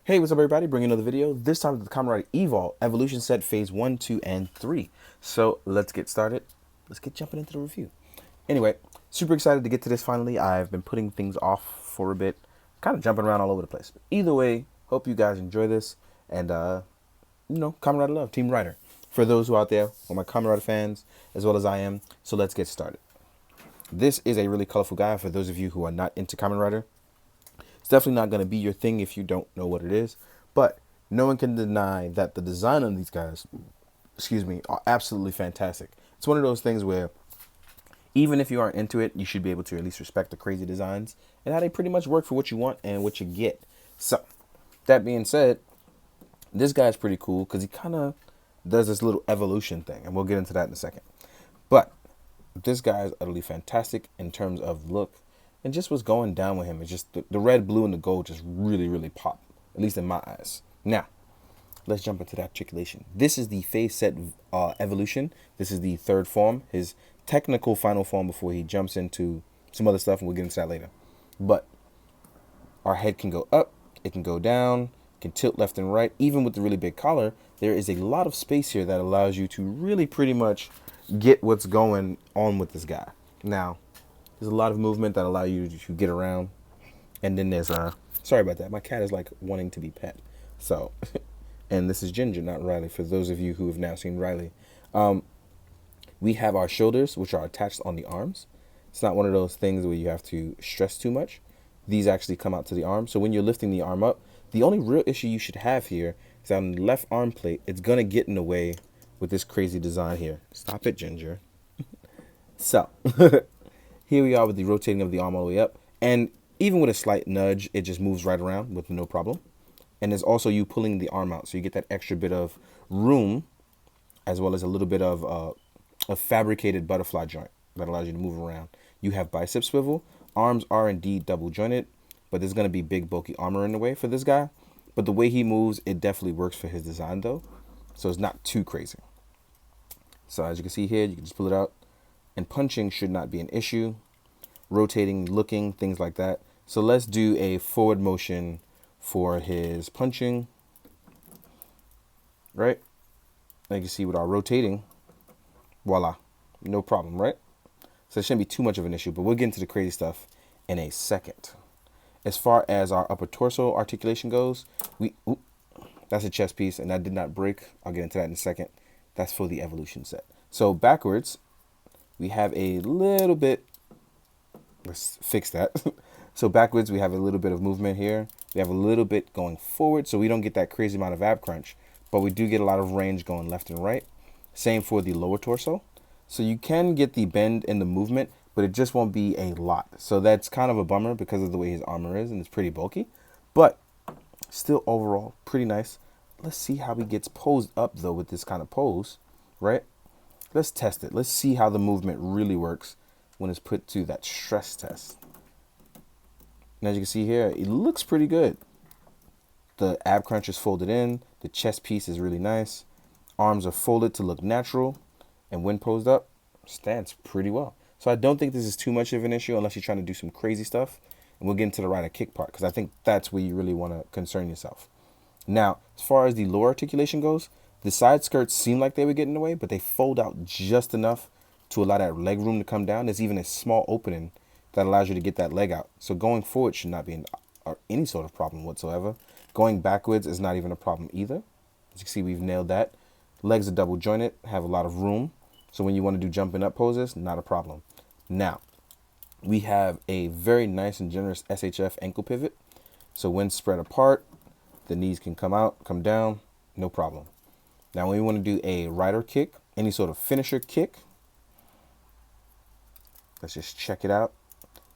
Hey, what's up everybody? Bringing another video. This time with the Kamen Rider Evolt Evolution Set Phase 1, 2, and 3. So let's get started. Let's get jumping into the review. Anyway, super excited to get to this finally. I've been putting things off for a bit. Kind of jumping around all over the place. But either way, hope you guys enjoy this. And, Kamen Rider love, Team Rider. For those who are out there are my Kamen Rider fans, as well as I am. So let's get started. This is a really colorful guy for those of you who are not into Kamen Rider. It's definitely not going to be your thing if you don't know what it is, but no one can deny that the design on these guys, are absolutely fantastic. It's one of those things where even if you aren't into it, you should be able to at least respect the crazy designs and how they pretty much work for what you want and what you get. So, that being said, this guy's pretty cool because he kind of does this little evolution thing, and we'll get into that in a second. But this guy is utterly fantastic in terms of look and just what's going down with him. It's just the red, blue, and the gold just really, really pop, at least in my eyes. Now, let's jump into the articulation. This is the phase set evolution. This is the third form, his technical final form before he jumps into some other stuff, and we'll get into that later. But our head can go up, it can go down, can tilt left and right. Even with the really big collar, there is a lot of space here that allows you to really pretty much get what's going on with this guy. Now, there's a lot of movement that allow you to get around. And then there's sorry about that. My cat is like wanting to be pet. So, and this is Ginger, not Riley. For those of you who have now seen Riley, we have our shoulders, which are attached on the arms. It's not one of those things where you have to stress too much. These actually come out to the arm. So when you're lifting the arm up, the only real issue you should have here is that on the left arm plate, it's going to get in the way with this crazy design here. Stop it, Ginger. So, here we are with the rotating of the arm all the way up. And even with a slight nudge, it just moves right around with no problem. And there's also you pulling the arm out. So you get that extra bit of room, as well as a little bit of a fabricated butterfly joint that allows you to move around. You have bicep swivel. Arms are indeed double jointed, but there's going to be big bulky armor in the way for this guy. But the way he moves, it definitely works for his design though. So it's not too crazy. So as you can see here, you can just pull it out. And punching should not be an issue. Rotating, looking, things like that. So let's do a forward motion for his punching. Right? Now you can see with our rotating, voila, no problem, right? So it shouldn't be too much of an issue, but we'll get into the crazy stuff in a second. As far as our upper torso articulation goes, that's a chest piece, and that did not break. I'll get into that in a second. That's for the evolution set. So backwards, we have a little bit, let's fix that. So backwards, we have a little bit of movement here. We have a little bit going forward, so we don't get that crazy amount of ab crunch, but we do get a lot of range going left and right. Same for the lower torso. So you can get the bend in the movement, but it just won't be a lot. So that's kind of a bummer because of the way his armor is, and it's pretty bulky, but still overall pretty nice. Let's see how he gets posed up though with this kind of pose, right? Let's test it. Let's see how the movement really works when it's put to that stress test. And as you can see here, it looks pretty good. The ab crunch is folded in. The chest piece is really nice. Arms are folded to look natural. And when posed up, stands pretty well. So I don't think this is too much of an issue unless you're trying to do some crazy stuff. And we'll get into the rider kick part because I think that's where you really want to concern yourself. Now, as far as the lower articulation goes, the side skirts seem like they would get in the way, but they fold out just enough to allow that leg room to come down. There's even a small opening that allows you to get that leg out. So going forward should not be any sort of problem whatsoever. Going backwards is not even a problem either. As you can see, we've nailed that. Legs are double jointed, have a lot of room. So when you want to do jumping up poses, not a problem. Now, we have a very nice and generous SHF ankle pivot. So when spread apart, the knees can come out, come down, no problem. Now, when we want to do a rider kick, any sort of finisher kick, let's just check it out.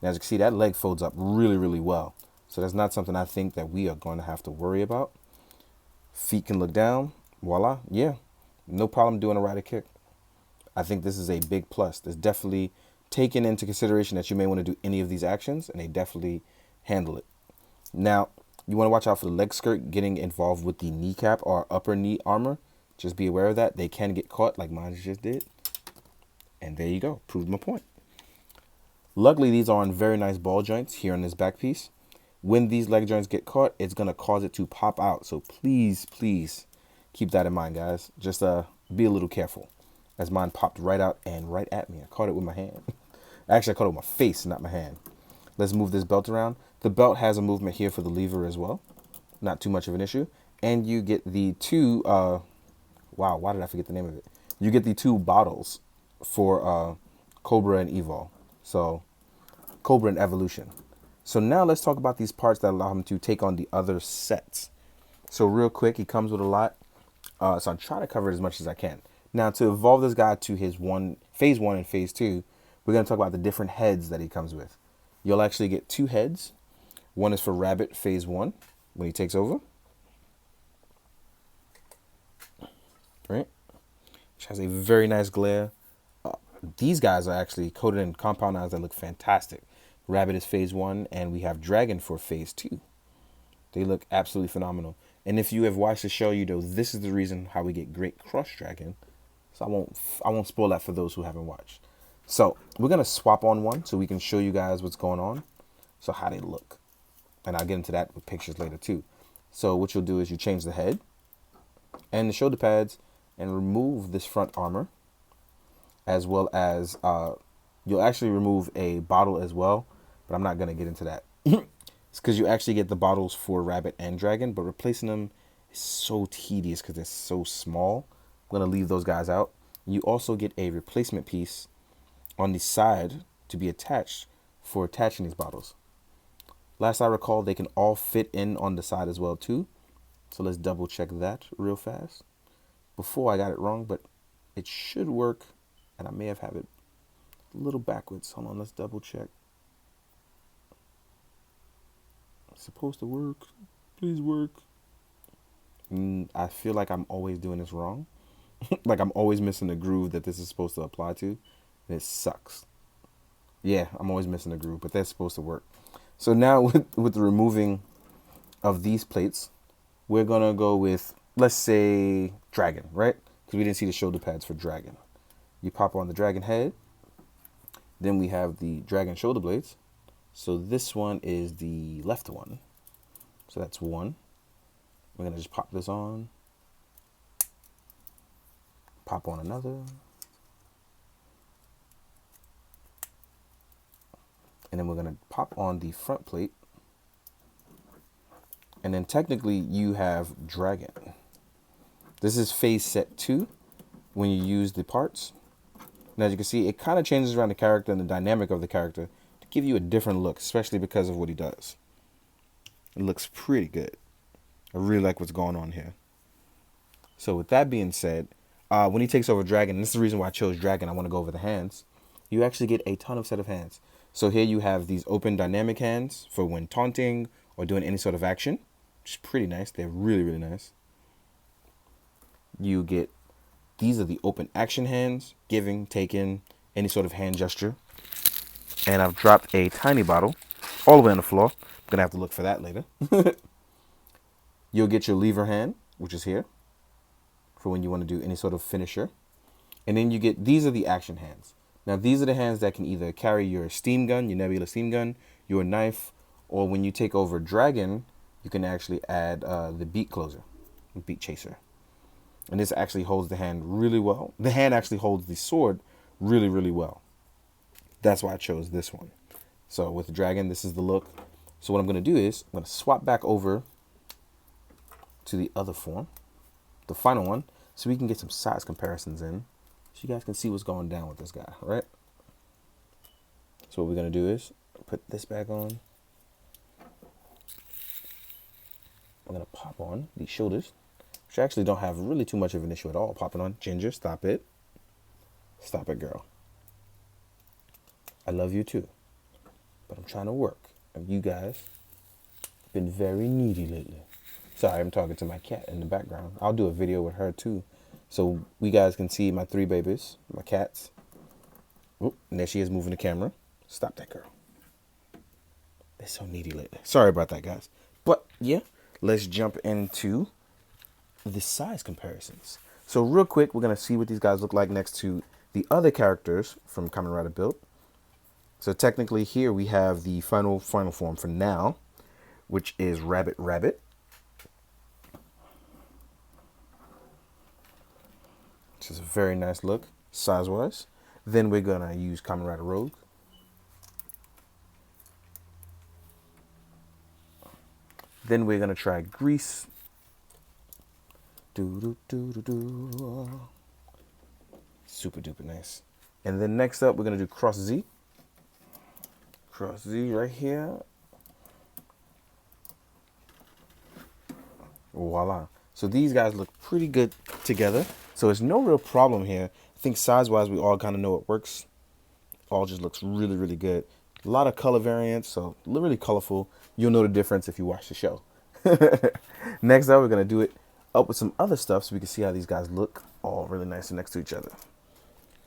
Now, as you can see, that leg folds up really, really well. So that's not something I think that we are going to have to worry about. Feet can look down. Voila. Yeah, no problem doing a rider kick. I think this is a big plus. There's definitely taken into consideration that you may want to do any of these actions, and they definitely handle it. Now, you want to watch out for the leg skirt getting involved with the kneecap or upper knee armor. Just be aware of that. They can get caught like mine just did. And there you go. Proved my point. Luckily, these are on very nice ball joints here on this back piece. When these leg joints get caught, it's going to cause it to pop out. So please, please keep that in mind, guys. Just be a little careful, as mine popped right out and right at me. I caught it with my hand. Actually, I caught it with my face, not my hand. Let's move this belt around. The belt has a movement here for the lever as well. Not too much of an issue. And you get the two, wow, why did I forget the name of it? You get the two bottles for Cobra and Evolt. So, Cobra and Evolution. So now let's talk about these parts that allow him to take on the other sets. So real quick, he comes with a lot. So I'm trying to cover it as much as I can. Now to evolve this guy to his phase 1 and phase 2, we're going to talk about the different heads that he comes with. You'll actually get 2 heads. One is for Rabbit phase 1 when he takes over. Right? Which has a very nice glare. These guys are actually coated in compound eyes that look fantastic. Rabbit is phase 1 and we have Dragon for phase 2. They look absolutely phenomenal. And if you have watched the show, you know this is the reason how we get great Cross Dragon. So I won't spoil that for those who haven't watched. So we're gonna swap on one so we can show you guys what's going on. So how they look. And I'll get into that with pictures later too. So what you'll do is you change the head and the shoulder pads and remove this front armor, as well as you'll actually remove a bottle as well, but I'm not gonna get into that. It's because you actually get the bottles for Rabbit and Dragon, but replacing them is so tedious because they're so small. I'm going to leave those guys out. You also get a replacement piece on the side to be attached for attaching these bottles. Last I recall, they can all fit in on the side as well too. So let's double check that real fast. Before I got it wrong, but it should work, and I may have had it a little backwards. Hold on, let's double check. Supposed to work. Please work. I feel like I'm always doing this wrong. Like I'm always missing the groove that this is supposed to apply to. And it sucks. Yeah, I'm always missing the groove, but that's supposed to work. So now with the removing of these plates, we're going to go with, let's say, Dragon, right? Because we didn't see the shoulder pads for Dragon. You pop on the Dragon head. Then we have the Dragon shoulder blades. So this one is the left one. So that's one. We're going to just pop this on. Pop on another. And then we're going to pop on the front plate. And then technically you have Dragon. This is phase set 2 when you use the parts. And as you can see, it kind of changes around the character and the dynamic of the character, give you a different look, especially because of what he does. It looks pretty good. I really like what's going on here. So with that being said, when he takes over Dragon, and this is the reason why I chose Dragon, I want to go over the hands. You actually get a ton of set of hands. So here you have these open dynamic hands for when taunting or doing any sort of action, which is pretty nice. They're really, really nice. You get, these are the open action hands, giving, taking, any sort of hand gesture. And I've dropped a tiny bottle all the way on the floor. I'm going to have to look for that later. You'll get your lever hand, which is here, for when you want to do any sort of finisher. And then you get, these are the action hands. Now, these are the hands that can either carry your steam gun, your nebula steam gun, your knife, or when you take over Dragon, you can actually add the beat closer, beat chaser. And this actually holds the hand really well. The hand actually holds the sword really, really well. That's why I chose this one. So with Dragon, this is the look. So what I'm going to do is I'm going to swap back over to the other form, the final one, so we can get some size comparisons in, so you guys can see what's going down with this guy, right? So what we're going to do is put this back on. I'm going to pop on these shoulders, which actually don't have really too much of an issue at all. Popping on. Ginger, stop it. Stop it, girl. I love you too, but I'm trying to work. And you guys have been very needy lately. Sorry, I'm talking to my cat in the background. I'll do a video with her too, so we guys can see my 3 babies, my cats. Oop, and there she is moving the camera. Stop that, girl. They're so needy lately. Sorry about that, guys. But yeah, let's jump into the size comparisons. So real quick, we're going to see what these guys look like next to the other characters from Kamen Rider build. So technically here we have the final form for now. which is Rabbit Rabbit. Which is a very nice look, size-wise. Then we're gonna use Kamen Rider Rogue. Then we're gonna try Grease. Super duper nice. And then next up, we're gonna do Cross Z. Cross Z right here. Voila. So these guys look pretty good together. So there's no real problem here. I think size-wise, we all kind of know what works. All just looks really, really good. A lot of color variants, so really colorful. You'll know the difference if you watch the show. Next up, we're gonna do it up with some other stuff so we can see how these guys look all really nice and next to each other.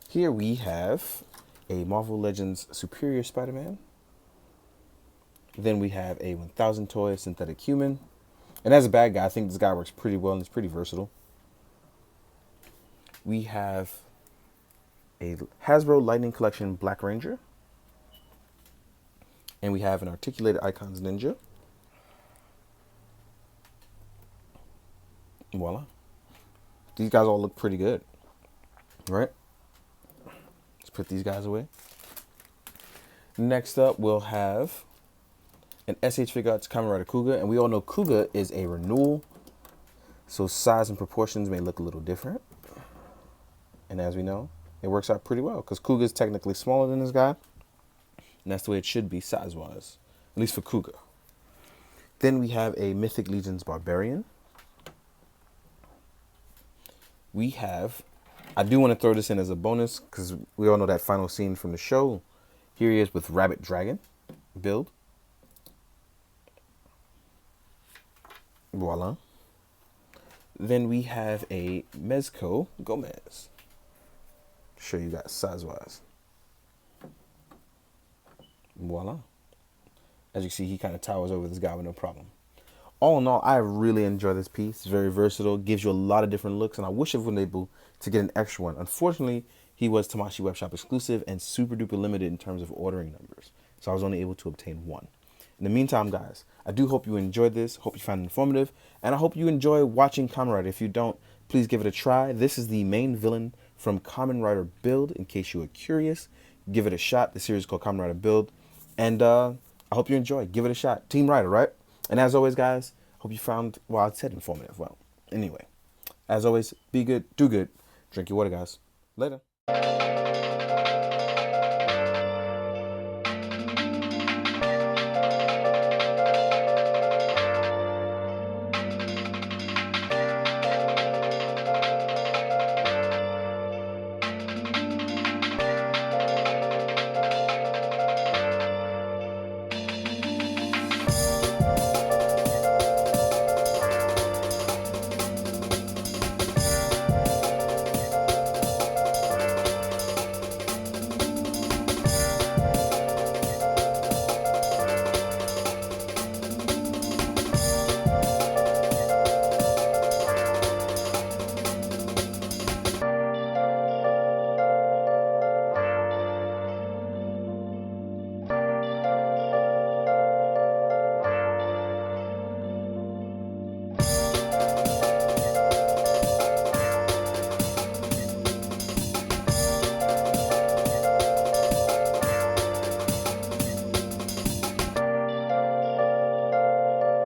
Here we have a Marvel Legends Superior Spider-Man. Then we have a 1000 Toy Synthetic Human. And as a bad guy, I think this guy works pretty well and it's pretty versatile. We have a Hasbro Lightning Collection Black Ranger. And we have an Articulated Icons Ninja. Voila. These guys all look pretty good, right? Let's put these guys away. Next up, we'll have an SH Figuarts Kamen Rider Kuga. And we all know Kuga is a renewal, so size and proportions may look a little different. And as we know, it works out pretty well because Kuga is technically smaller than this guy. And that's the way it should be size-wise, at least for Kuga. Then we have a Mythic Legions Barbarian. We have, I do want to throw this in as a bonus because we all know that final scene from the show. Here he is with Rabbit Dragon build. Voila. Then we have a Mezco Gomez. Show you guys size-wise. Voila. As you see, he kind of towers over this guy with no problem. All in all, I really enjoy this piece. It's very versatile, gives you a lot of different looks, and I wish I was able to get an extra one. Unfortunately, he was Tamashii Webshop exclusive and super duper limited in terms of ordering numbers. So I was only able to obtain one. In the meantime, guys, I do hope you enjoyed this. Hope you found it informative. And I hope you enjoy watching Kamen Rider. If you don't, please give it a try. This is the main villain from Kamen Rider Build, in case you are curious. Give it a shot. The series is called Kamen Rider Build. And I hope you enjoy. Give it a shot. Team Rider, right? And as always, guys, hope you found, well, I said informative. Well, anyway, as always, be good, do good. Drink your water, guys. Later.